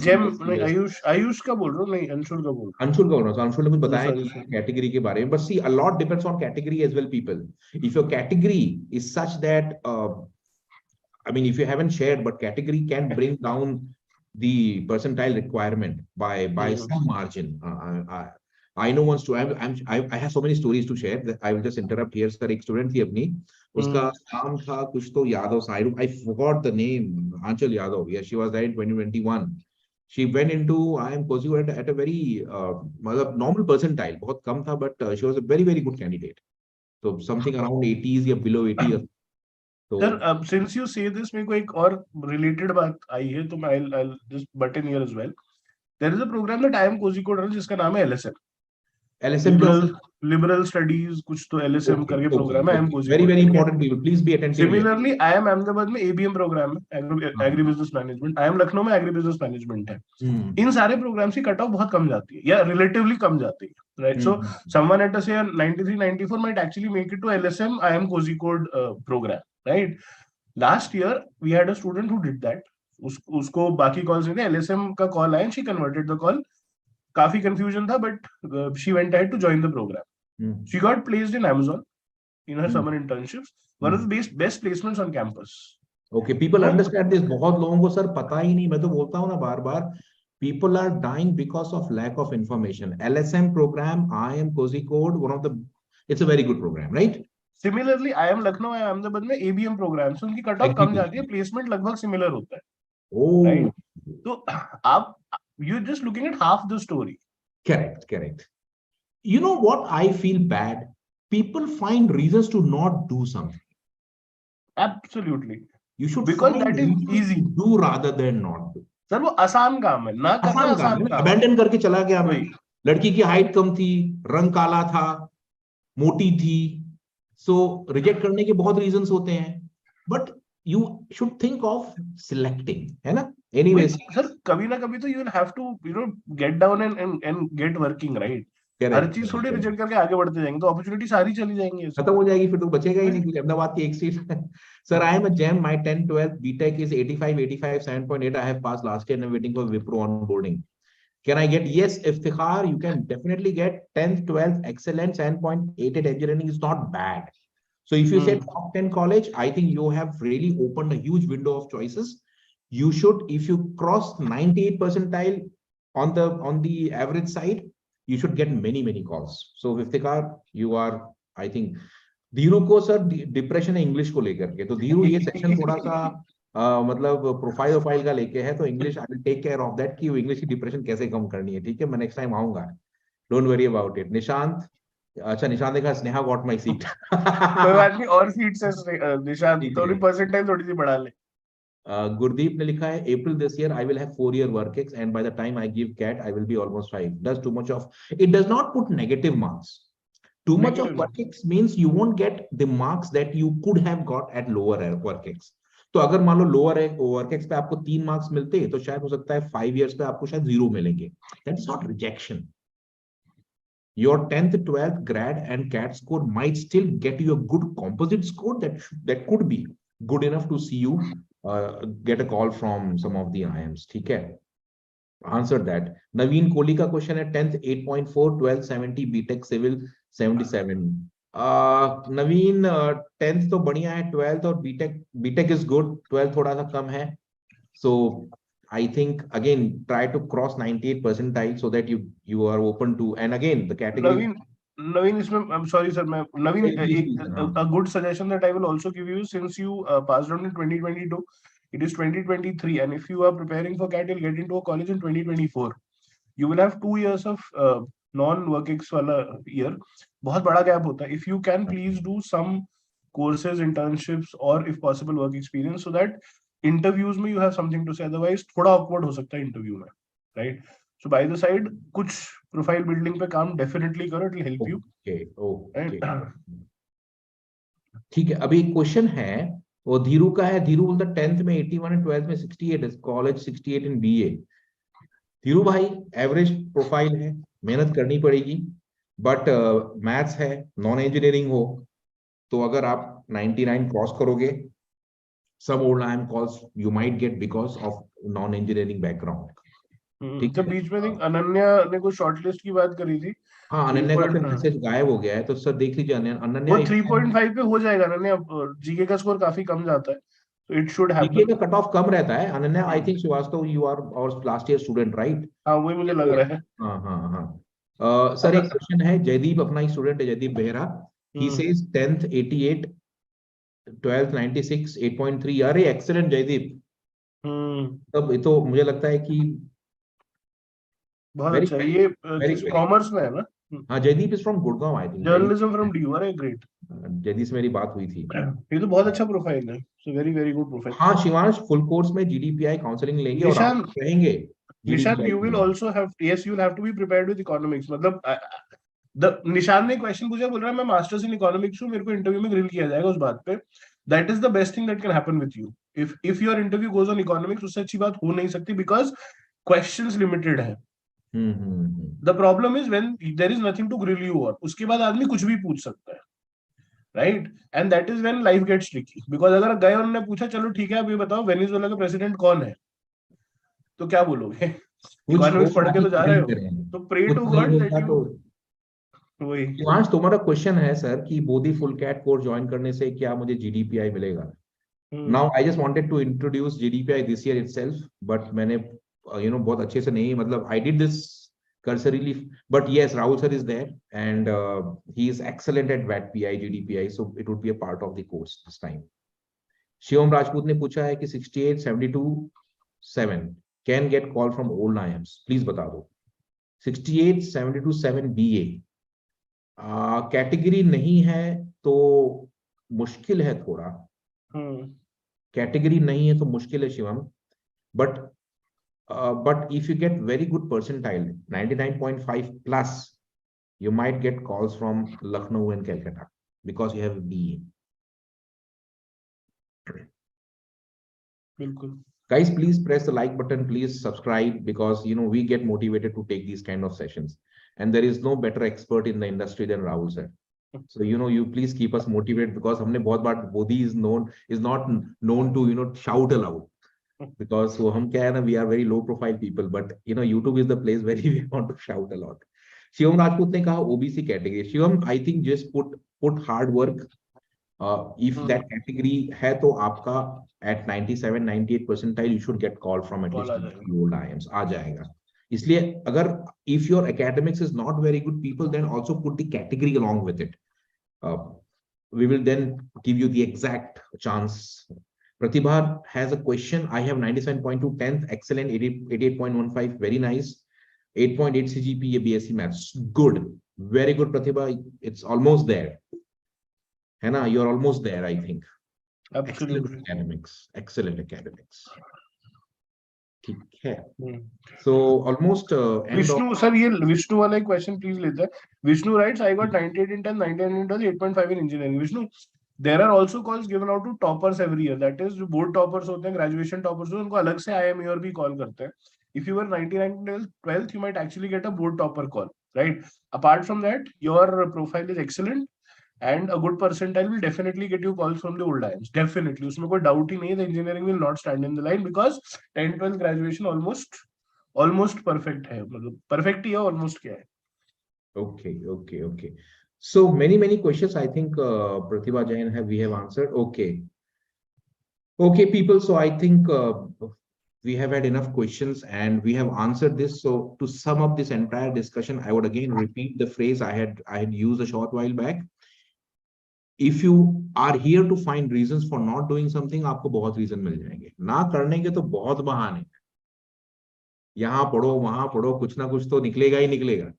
जेम नहीं, आयुष का बोल रहा हूँ, नहीं अंशुल का बोल रहा हूँ। अंशुल का बोल रहा हूँ, अंशुल ने कुछ बताया कैटेगरी के बारे में, but see, a lot depends on category as well, people. If your category is such that I mean, if you haven't shared, but category can bring down the percentile requirement by some margin. I know one story. I have so many stories to share that I will just interrupt here. Sir, एक student थी अपनी, उसका नाम था कुछ तो Yadav, I forgot the name, Anchal Yadav. Yeah, she was there in 2021. She went into IIM Kozhikode at a very मतलब normal percentile, बहुत कम था, but she was a very very good candidate. So something around 80s या below 80. Sir, अब since you say this, मेरे को एक और related बात आई है, तो मैं I'll just butt in here as well. There is a program that IIM Kozhikode run जिसका नाम है LSM. LSM लिबरल स्टडीज कुछ तो LSM करके प्रोग्राम है, very very important people please be attentive. Similarly IIM Ahmedabad में ABM प्रोग्राम है, agri business management. IIM Lucknow में एग्री बिजनेस मैनेजमेंट है। इन सारे प्रोग्राम्स की कट ऑफ बहुत कम जाती है या रिलेटिवली कम जाती है, right? So someone at a से 93 94 might actually make it to LSM IIM Kozhikode program, right? Last year we had a student who did that. उसको बाकी कॉल्स नहीं थे, LSM का कॉल आया, शी कन्वर्टेड द कॉल। काफी confusion था, but she went ahead to join the programme. She got placed in Amazon in her summer internships, one of the best placements on campus. Okay, people understand this. बहुत लोगों को sir पता ही नहीं, मैं तो बोलता हूँ ना बार बार, people are dying because of lack of information. LSM program, IIM Kozhikode, one of the, it's a very good program, right? Similarly, IIM Lucknow या अहमदाबाद में ABM प्रोग्राम से उनकी कट ऑफ कम जाती है, प्लेसमेंट लगभग सिमिलर होता है। Oh, right? तो आप you're just looking at half the story. Correct. You know what I feel bad? People find reasons to not do something. Absolutely. You should because find that is easy to do rather than not do. Sir वो आसान काम है, ना करना आसान काम है। Abandon करके चला गया मैं, लड़की की हाइट कम थी, रंग काला था, मोटी थी, सो रिजेक्ट करने के बहुत रीजंस होते हैं, but you should think of selecting, है ना? Anyways, सर कभी ना कभी तो you will have to get down and get working, right? हर चीज थोड़ी रिजेक्ट करके आगे बढ़ते जाएंगे तो अपॉर्चुनिटी सारी चली जाएंगी, खत्म हो जाएगी, फिर तो बचेगा ही नहीं कुछ। अहमदाबाद की एक seat. Sir I am a GEM, my 10 12 BTech is 85 7.8, I have pass last year and waiting for Wipro onboarding. Can I get? Yes, Iftikhar, you can definitely get 10th 12th excellent 7.88 engineering is not bad. So if you say top 10 college, I think you have really opened a huge window of choices. You should, if you cross 98 percentile on the average side, you should get many calls. So Iftikhar, you are, I think, Dhiru को sir depression है English को लेकर के, तो धीरू ये section थोड़ा सा मतलब प्रोफाइल का लेके है, तो English I will take care of that कि वो इंग्लिश की डिप्रेशन कैसे कम करनी है, ठीक है? मैं नेक्स्ट टाइम आऊंगा, don't worry about it. Nishant, अच्छा निशांत देखा, स्नेहा गॉट माय सीट। कोई बात नहीं, और सीट से निशांत थोड़ी परसेंटाइल थोड़ी सी बढ़ा ले। गुरदीप ने लिखा है April this year I will have 4-year work ex and by the time I give CAT I will be almost 5. Does too much of it does not put negative marks. Too much of work ex means you won't get the marks that you could have got at lower work ex. तो अगर मान लो lower work ex पे आपको 3 marks मिलते हैं तो शायद हो सकता है 5 years पे आपको शायद 0 मिलेंगे। That is not rejection. Your 10th 12th grad and CAT score might still get you a good composite score that could be good enough to see you get a call from some of the IIMs, ठीक है? Answer that. नवीन कोहली का question है 10th 8.4, 12th 70, BTech civil 77. नवीन 10th तो बढ़िया है, 12th और BTech is good, 12th थोड़ा सा कम है, so I think again try to cross 98 percentile so that you are open to, and again the category. Naveen, इसमें I'm sorry sir, मैं Naveen, a good suggestion that I will also give you, since you passed out in 2022, it is 2023, and if you are preparing for CAT, you'll get into a college in 2024. You will have 2 years of non-work ex वाला year, बहुत बड़ा gap होता है. If you can please do some courses, internships, or if possible work experience, so that interviews में you have something to say. Otherwise थोड़ा awkward हो सकता है interview में, right? So by the side कुछ प्रोफाइल बिल्डिंग पे काम definitely करो, it will help you. Okay ठीक है। अभी एक क्वेश्चन है वो धीरू का है, धीरू बोलता 10th में 81 है, 12th में 68 है, कॉलेज 68 इन बीए। धीरू भाई एवरेज प्रोफाइल है, मेहनत करनी पड़ेगी, बट मैथ्स है, नॉन इंजीनियरिंग हो, तो अगर आप 99 क्रॉस करोगे, some old IIM calls you might get because of non engineering background. ठीक है। बीच में अनन्या ने कुछ शॉर्टलिस्ट की बात करी थी। हाँ, अनन्या का मैसेज गायब हो गया है, तो सर देख लीजिए अनन्या। वो 3.5 पे हो जाएगा अनन्या, जीके का स्कोर काफी कम जाता है, so it should happen. GK का कट ऑफ कम रहता है Ananya. I think Shrivastava you are our last year student, right? हाँ, वही मुझे लग रहा है। हाँ। सर एक क्वेश्चन है, जयदीप अपना ही स्टूडेंट है, Jaideep Behera, he says 10th 88, 12th 96, 8.3। अरे एक्सीलेंट जयदीप। तब तो मुझे लगता है कि बहुत अच्छा। ये कॉमर्स में है ना? हाँ, Jaideep is from Gurgaon, I think. Journalism from DU. अरे ग्रेट। जयदीप से मेरी बात हुई थी। ये तो बहुत अच्छा प्रोफाइल है, so very very good profile. हाँ शिवांश, फुल कोर्स में जीडीपीआई काउंसलिंग लेंगे और आप रहेंगे। निशान, you will also have, yes, you will have to be prepared with economics. मतलब निशान ने क्वेश्चन पूछा, बोल रहा है मैं मास्टर्स इन इकोनॉमिक्स हूँ, मेरे को इंटरव्यू में ग्रिल किया जाएगा उस बात पे. That is the best thing that can happen with you. If your interview goes on economics, उससे अच्छी बात हो नहीं सकती, बिकॉज क्वेश्चंस लिमिटेड है. The problem is when there is nothing to grill you on, उसके बाद आदमी कुछ भी पूछ सकता है, right? And that is when life gets tricky, because अगर गए उन्होंने पूछा चलो ठीक है, अब ये बताओ वेनेजुएला का प्रेसिडेंट कौन है, तो क्या बोलोगे? कुछ हो इकोनॉमिक्स पढ़ के तो जा रहे हो, करें, तो प्रे कुछ टू नहीं गॉड दैट होता यू. तो. वही. शिवांश, तुम्हारा क्वेश्चन है सर कि Bodhi full CAT course join करने से क्या मुझे जीडीपीआई मिलेगा? Now I just wanted to introduce GDPI this year itself, but मैंने बहुत अच्छे से नहीं, मतलब I did this cursorily, but yes, Rahul sir is there, and he is excellent at VAT PI GDPI, so it would be a part of the course this time. Shivam Rajput ने पूछा है कि 68 72 7 can get call from old IIMs, please बता दो. 68 72 7 BA category नहीं है तो मुश्किल है थोड़ा. कैटेगरी नहीं है तो मुश्किल है Shivam, but if you get very good percentile 99.5 plus, you might get calls from Lucknow and Calcutta because you have BA. Guys, please press the like button, please subscribe, because we get motivated to take these kind of sessions, and there is no better expert in the industry than Rahul sir. So you please keep us motivated, because हमने बहुत बार Bodhi is not known to shout aloud, because so hum kya hai na, we are very low profile people, but YouTube is the place where we want to shout a lot. Shivam Rajput ne kaha OBC category. Shivam, I think just put hard work. If that category hai to aapka at 97 98 percentile you should get call from at least old IIMs aa jayega. इसलिए अगर if your academics is not very good, people then also put the category along with it. We will then give you the exact chance. Pratibha has a question. I have 97.2 10th, excellent, 88.15, very nice. 8.8 CGPA BSc Maths, good, very good Pratibha. It's almost there. Hena, you're almost there, I think. Absolutely. Excellent academics. ठीक है. So almost Vishnu sir, ये Vishnu वाला एक question please लेते हैं. Vishnu writes, I got 98 in 10, 99 in 12, 8.5 in engineering. Vishnu, there are also calls given out to toppers every year. That is, जो board toppers होते हैं, graduation toppers होते हैं, उनको अलग से IIM A और B call करते हैं. If you were 99 in 12th, you might actually get a board topper call, right? Apart from that, your profile is excellent, and a good percentile will definitely get you calls from the old IIMs. Definitely, उसमें कोई doubt ही नहीं है. The engineering will not stand in the line, because 10 12 graduation almost perfect है, मतलब perfect ही है, almost क्या है. Okay. So many questions I think Pratibha Jain we have answered. Okay people, so I think we have had enough questions and we have answered this. So to sum up this entire discussion, I would again repeat the phrase I had used a short while back. If you are here to find reasons for not doing something, आपको बहुत reason मिल जाएंगे. ना करने के तो बहुत बहाने, यहाँ पढ़ो वहां पढ़ो, कुछ ना कुछ तो निकलेगा ही निकलेगा.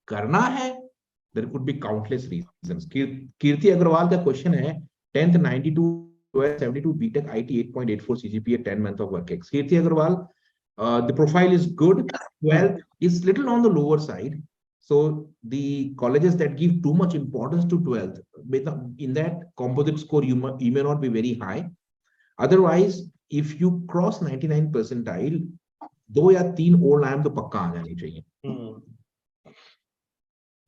करना है, there could be countless reasons. कीर्ति अग्रवाल का क्वेश्चन है 10th 92 12 72 BTech IT 8.84 CGPA 10 month of work ex. Kirti Agarwal, the profile is good. 12th is little on the lower side, so the colleges that give too much importance to 12th, in that composite score you may not be very high. Otherwise, if you cross 99 percentile, 2 या 3 old IIM तो पक्का आ जानी चाहिए.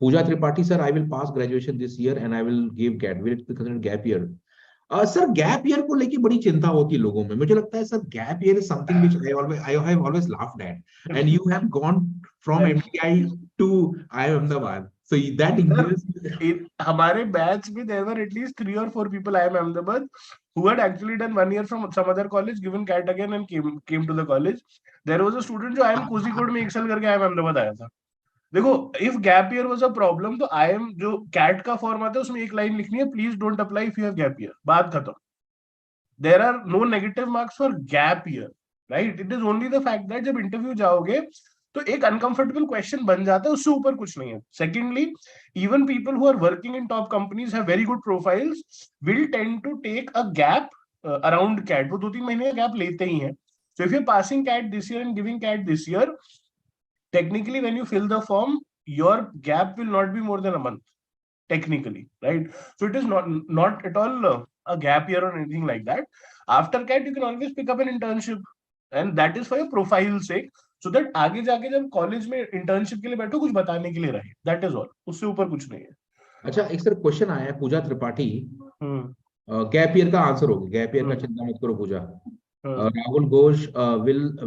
Pooja Tripathi sir, I will pass graduation this year and I will give GAT. Will it be considered gap year? Sir, gap year को लेके बड़ी चिंता होती है लोगों में. मुझे लगता है sir gap year is something which I have always laughed at, and you have gone from MTI to IIM Ahmedabad. So that includes हमारे बैच में there were at least 3 or 4 people IIM Ahmedabad who had actually done 1 year from some other college, given CAT again and came to the college. There was a student जो IIM Kozhikode में excel करके IIM Ahmedabad आया था. देखो, if gap year was a problem, तो IIM जो CAT का form आता है उसमें एक लाइन लिखनी है, please don't apply if you have gap year. बात खत्म. There are no negative marks for gap year, right? It is only the fact that जब इंटरव्यू जाओगे तो एक अनकंफर्टेबल क्वेश्चन बन जाता है, उससे ऊपर कुछ नहीं है. Secondly, even people who are working in top companies have very good profiles will tend to take a gap around CAT. वो 2-3 महीने का गैप लेते ही हैं. So if you are passing CAT this year and giving CAT this year, technically when you fill the form, your gap will not be more than a month technically, right? So it is not at all a gap year or anything like that. After CAT you can always pick up an internship, and that is for your profile sake, so that आगे जाके जब college में internship के लिए बैठो कुछ बताने के लिए रहे, that is all, उससे ऊपर कुछ नहीं है। अच्छा, एक सर क्वेश्चन आया है पूजा त्रिपाठी, हम्म गैप ईयर का आंसर होगा, गैप ईयर का चिंता मत करो पूजा। Rahul Ghosh,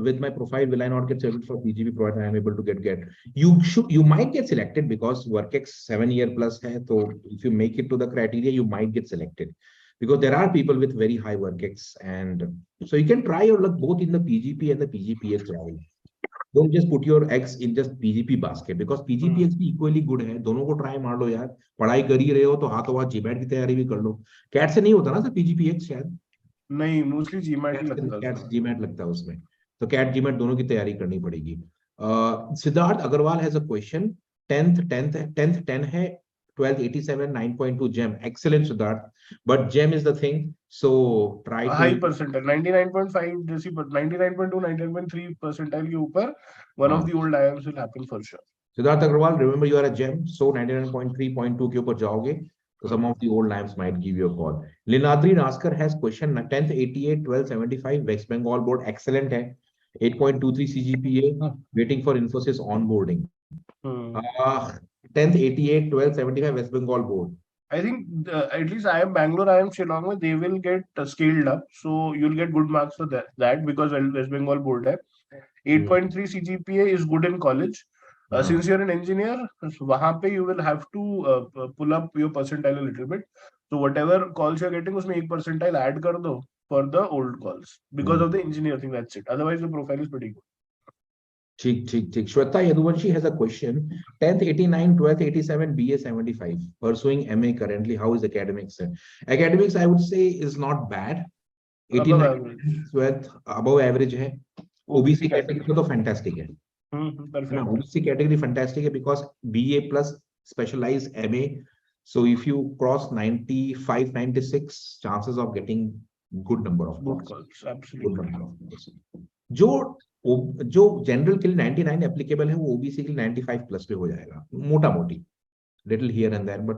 with my profile, will I not get selected for PGP provided I am able to get? You might get selected because WorkX 7-year plus hai. So if you make it to the criteria, you might get selected because there are people with very high WorkX, and so you can try your luck both in the PGP and the PGPX level. Don't just put your eggs in just PGP basket because PGPX भी equally good है, दोनों को try मार लो यार, पढ़ाई कर ही रहे हो तो हाथों हाथ जीमैट की तैयारी भी कर लो। कैट से नहीं होता ना सर PGPX, शायद नहीं, मोस्टली जीमैट ही लगता है, कैट जीमैट लगता है उसमें, तो कैट जीमैट दोनों की तैयारी करनी पड़ेगी। Siddharth Agarwal has a question, 10th 10 है, 12th 87, 9.2 gem, excellent Siddharth, but gem is the thing, so try to high percentile 99.5 जैसी 99.2 99.3 परसेंटाइल के ऊपर one of the old IIMs will happen for sure. Siddharth Agarwal, remember you are a gem, so 99.3.2 के ऊपर जाओगे so some of the old IIMs might give you a call. Linadri Naskar has question, 10th 88, 12th 75, West Bengal board, excellent है, 8.23 CGPA, waiting for Infosys onboarding. 10th 88, 12th 75, West Bengal board. I think at least IIM Bangalore, IIM Shillong, they will get scaled up, so you'll get good marks for that because West Bengal board hai. 8.3 CGPA is good in college. Since you're an engineer, वहाँ पे you will have to pull up your percentile a little bit. So whatever calls you're getting, उसमें 1 percentile add कर दो for the old calls because of the engineer thing. That's it. Otherwise, the profile is pretty good. ठीक। Shweta Yaduvanshi has a question, 10th 89, 12th 87, BA 75, pursuing MA currently, how is academics? Academics I would say is not bad, 89, 12th above average है, OBC category तो fantastic है, OBC category fantastic है because BA plus specialized MA, so if you cross 95, 96, chances of getting good number of calls, absolutely. जो general के लिए 99 applicable है, वो OBC के लिए 95 प्लस पे हो जाएगा, मोटा मोटी, little here and there, but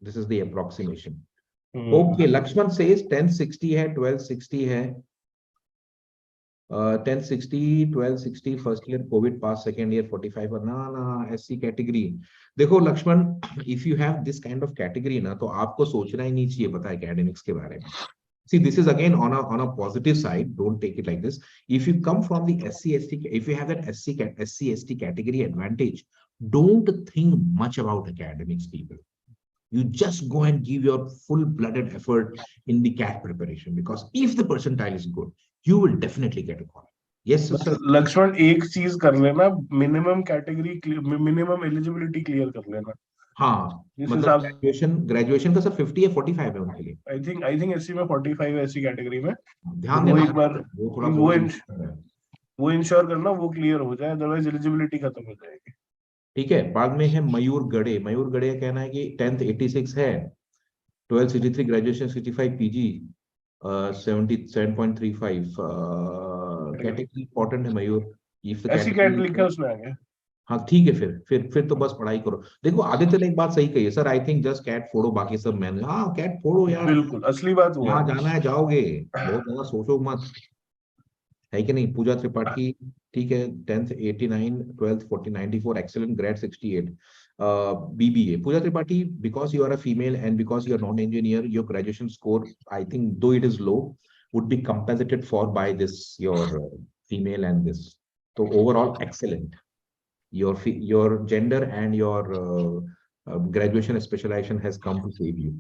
this is the approximation. Okay, Laxman says 1060 है, 1260 है, 1060, 1260 first year covid pass, second year 45 ना एससी कैटेगरी। देखो Laxman, if you have this kind of category ना, तो आपको सोचना ही नहीं चाहिए पता है एकेडमिक्स के बारे में। See, this is again on a positive side. Don't take it like this. If you come from the SC/ST, if you have that SC/ST category advantage, don't think much about academics, people. You just go and give your full-blooded effort in the CAT preparation, because if the percentile is good, you will definitely get a call. Yes, sir. Lakshman, एक चीज कर लेना, minimum category, minimum eligibility clear कर लेना। हाँ, मतलब graduation का sir 50 या 45 है उनके लिए। आई थिंक एससी में 45 है, एससी कैटेगरी में। ध्यान देना, एक बार वो इंश्योर करना वो क्लियर हो जाए, अदरवाइज एलिजिबिलिटी खत्म हो जाएगी। ठीक है। बाद में है मयूर गड़े का कहना है कि 10th 86 है, 12th 63, graduation 65, PG 77.35, category important है मयूर। ऐसी कैटेगरी लिखा उसमें आ गया। हाँ ठीक है, फिर तो बस पढ़ाई करो। देखो आदित्य ने एक बात सही कही है sir, I think just CAT फोड़ो, बाकी सब मैंने। हाँ कैट फोड़ो यार, बिल्कुल असली बात वो है, जाना है जाओगे, बहुत ज्यादा सोचो मत, है कि नहीं। पूजा त्रिपाठी ठीक है, 10th 89, 12th 40, 94, excellent, grade 68, BBA। Puja Tripathi, because you are a female and because you are non-engineer, your graduation score, I think though it is low, would be compensated for by this your female and this, so overall excellent. Your gender and your graduation specialization has come to save you.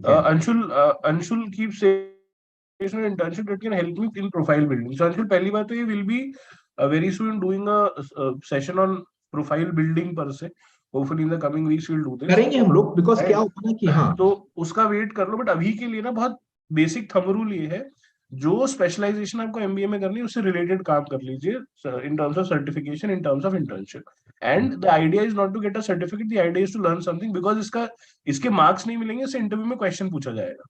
Anshul keeps saying internship that can help me in profile building. So Anshul, पहली बात तो ये will be very soon doing a session on profile building per se. Hopefully in the coming weeks we'll do this. करेंगे हम लोग, because क्या होता है कि हाँ, तो उसका वेट कर लो, बट अभी के लिए ना बहुत बेसिक थंब रूल ये है, जो स्पेशलाइजेशन आपको एमबीए में करनी है उससे रिलेटेड काम कर लीजिए, in terms of certification, in terms of internship. And the idea is not to get a certificate, the idea is to learn something, because इसके मार्क्स नहीं मिलेंगे, इससे इंटरव्यू में क्वेश्चन पूछा जाएगा।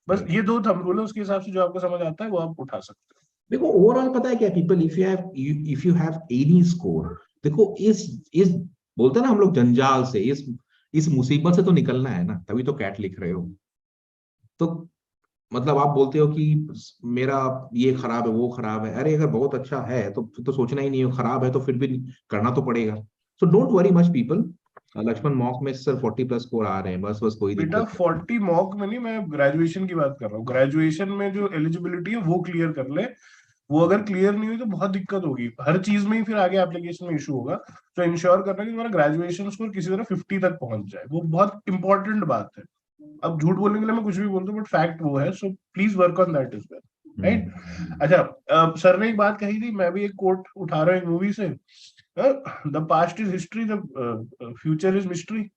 बस ये दो थंब रूल है, उसके हिसाब से जो आपको समझ आता है वो आप उठा सकते हो। देखो ओवरऑल पता है क्या people, if you have any score, देखो इस बोलते हैं ना हम लोग जंजाल से, इस मुसीबत से तो निकलना है ना, तभी तो कैट लिख रहे हो। तो मतलब आप बोलते हो कि मेरा ये खराब है, वो खराब है, अरे अगर बहुत अच्छा है तो फिर तो सोचना ही नहीं है, खराब है तो फिर भी करना तो पड़ेगा। So don't worry much people. Laxman mock में सर 40+ स्कोर आ रहे हैं, बस बस कोई बेटा दिक्कत 40 मॉक में नहीं, मैं ग्रेजुएशन की बात कर रहा हूँ। ग्रेजुएशन में जो एलिजिबिलिटी है वो क्लियर कर ले। वो अगर क्लियर नहीं हुई तो बहुत दिक्कत होगी, हर चीज में ही फिर आगे एप्लीकेशन में इशू होगा। तो इंश्योर करना कि तुम्हारा ग्रेजुएशन स्कोर किसी तरह 50 तक पहुंच जाए, वो बहुत इंपॉर्टेंट बात है। अब झूठ बोलने के लिए मैं कुछ भी बोलता हूँ, बट फैक्ट वो है। So please work on that is well, right. अच्छा, सर ने एक बात कही थी, मैं भी एक कोट उठा रहा हूँ एक मूवी से। The past is history, the future is mystery,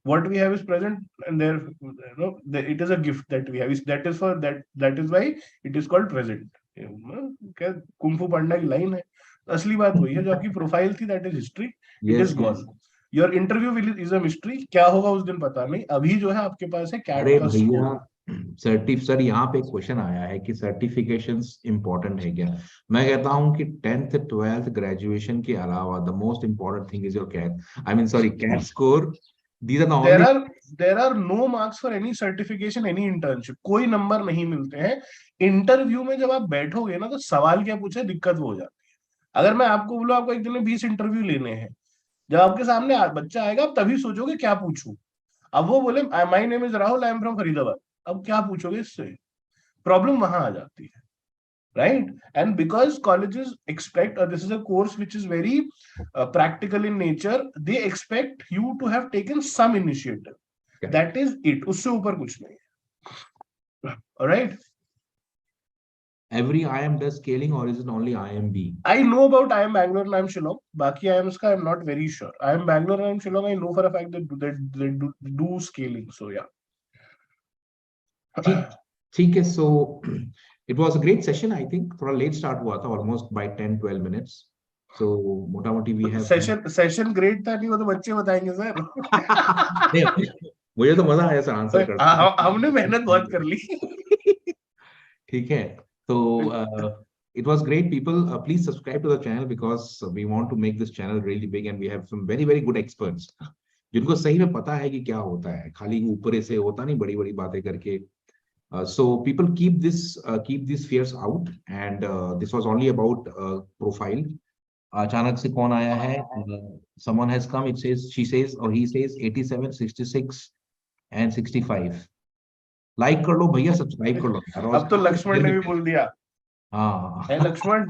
what we have is present, and there, it is a gift that we have, that is for that is why it is called present। क्या kung fu पांडा की line है। असली बात वही है, जो आपकी profile थी that is history, it yes is yes. Gone. Your interview is a mystery, क्या होगा उस दिन पता नहीं, अभी जो है आपके पास है कैट अरे का भैया, स्कोर। सर यहाँ पे एक क्वेश्चन आया है कि सर्टिफिकेशंस इंपॉर्टेंट है क्या? मैं कहता हूँ कि 10th 12th ग्रेजुएशन के अलावा the most important thing is your CAT, I mean sorry CAT score. These are the there only. Are there are no marks for any certification, any internship, कोई number नहीं मिलते हैं। Interview में जब आप बैठोगे ना, तो सवाल क्या पूछे, दिक्कत वो हो जाती है। अगर मैं आपको बोलूं आपको एक दिन में 20 इंटरव्यू लेने हैं, जब आपके सामने बच्चा आएगा, आप तभी सोचोगे क्या पूछूं। अब वो बोले my name is Rahul, I am from Faridabad, अब क्या पूछोगे इससे, प्रॉब्लम वहां आ जाती है, right? And because colleges expect, this is a course which is very practical in nature, they expect you to have taken some initiative, that is it, उससे ऊपर कुछ नहीं है, alright? Every IIM does scaling, or is it only IIM B? I know about IIM Bangalore and IIM Shillong, बाकी IIMs का I'm not very sure. IIM Bangalore and IIM Shillong I know for a fact that they do scaling, so yeah. ठीक ठीक है। So it was a great session. I think थोड़ा let start हुआ था, almost bye 10-12 minutes. सो मोटा मोटी we have session great था नहीं, वो तो बच्चे बताएंगे सर। मुझे तो मजा आया सर आंसर करते। हमने मेहनत बहुत कर ली। ठीक है। तो it was great people. Please subscribe to the channel because we want to make this channel really big and we have some very very good experts जिनको सही में पता है कि क्या होता है, खाली ऊपर से होता नहीं बड़ी बड़ी बातें करके। So people keep these fears out and this was only about profile. अचानक से कौन आया है? Someone has come. It says, she says or he says 87, 66 and 65. Like कर लो भैया, सब्सक्राइब कर लो यार। अब तो लक्ष्मण ने भी बोल दिया। हाँ है लक्ष्मण।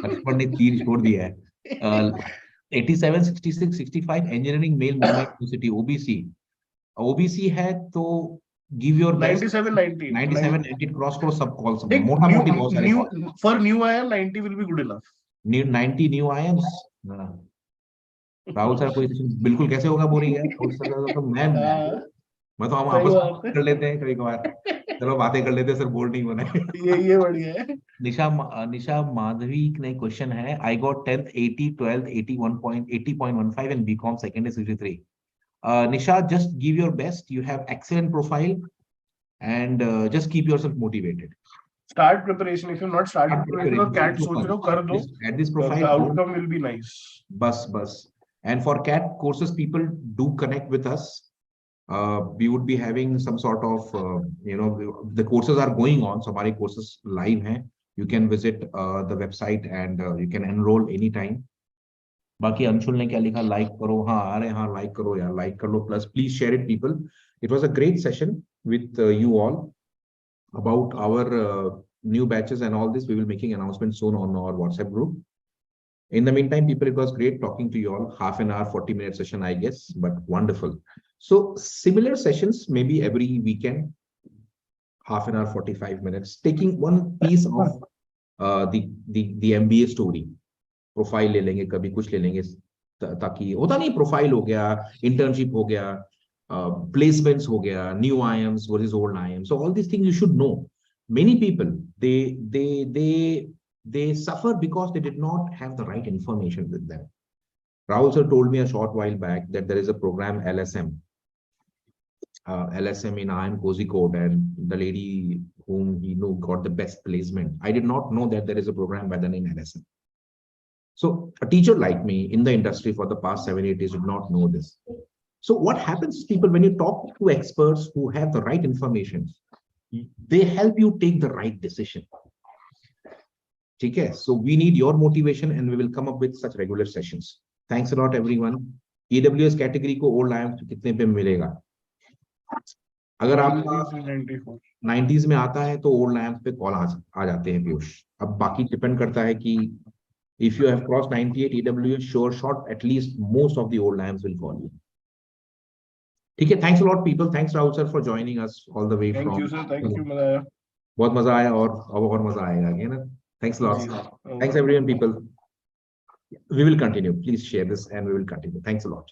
लक्ष्मण ने तीर छोड़ दिया है। 87, 66, 65 engineering male Mumbai university OBC. OBC है तो गिव योर बेस्ट। 97 90 97 90 क्रॉस करो, सब कॉल्स देख, मोटा न्यू मोटी बहुत सारे new call. For new IIM 90 will be good enough. 90 new IIMs. Rahul sir कोई बिल्कुल कैसे होगा, बोरिंग है राहुल सर तो मैं तो हम सही आपस बात में कर लेते हैं कभी कभार। है। चलो बातें कर लेते हैं सर, बोर्ड नहीं बना है। ये बढ़िया है। निशा माधवी ने क्वेश्चन है, I got 10th 80, 12th 80.15 and BCom second is 63. Nisha, just give your best. You have excellent profile and just keep yourself motivated. Start preparation. If you not started preparation और CAT सोच रहे हो, कर दो, at this profile the outcome will be nice. बस and for CAT courses people do connect with us. We would be having some sort of the courses are going on, so हमारे courses live हैं. You can visit the website and you can enroll anytime. बाकी अंशुल ने क्या लिखा, like करो। हाँ अरे हाँ लाइक करो यार, लाइक कर लो, plus please share it people. It was a great session with you all about our new batches and all this. We will making announcement soon on our WhatsApp group. In the meantime, people, it was great talking to you all. Half an hour, 40-minute session, I guess, but wonderful. So similar sessions, maybe every weekend, half an hour, 45 minutes, taking one piece of the MBA story. Profile ले लेंगे, कभी कुछ ले लेंगे, ताकि होता नहीं, profile हो गया, इंटर्नशिप हो गया, placements हो गया, new IIMs versus old IIMs. So all these things you should know. Many people they suffer because they did not have the right information with them. Rahul sir told me a short while back that there is a program LSM in IIM Kozhikode, and the lady whom he knew got the best placement. I did not know that there is a program by the name LSM. So a teacher like me in the industry for the past 7-8 years did not know this. So what happens, people, when you talk to experts who have the right information, they help you take the right decision. Okay, so we need your motivation and we will come up with such regular sessions. Thanks a lot, everyone. AWS category को old IIMs कितने पे मिलेगा? अगर आपका 90s में आता है तो old IIMs पे कॉल आ जाते हैं पीयूष. अब बाकी डिपेंड करता है कि if you have crossed 98 AWS, sure shot, at least most of the old IIMs will call you. ठीक है, thanks a lot, people. Thanks Rahul sir for joining us all the way from. Thank you sir, thank you, मजा आया. बहुत मजा आया और मजा आएगा, है ना? Thanks a lot. Thanks everyone, people. We will continue. Please share this and we will continue. Thanks a lot.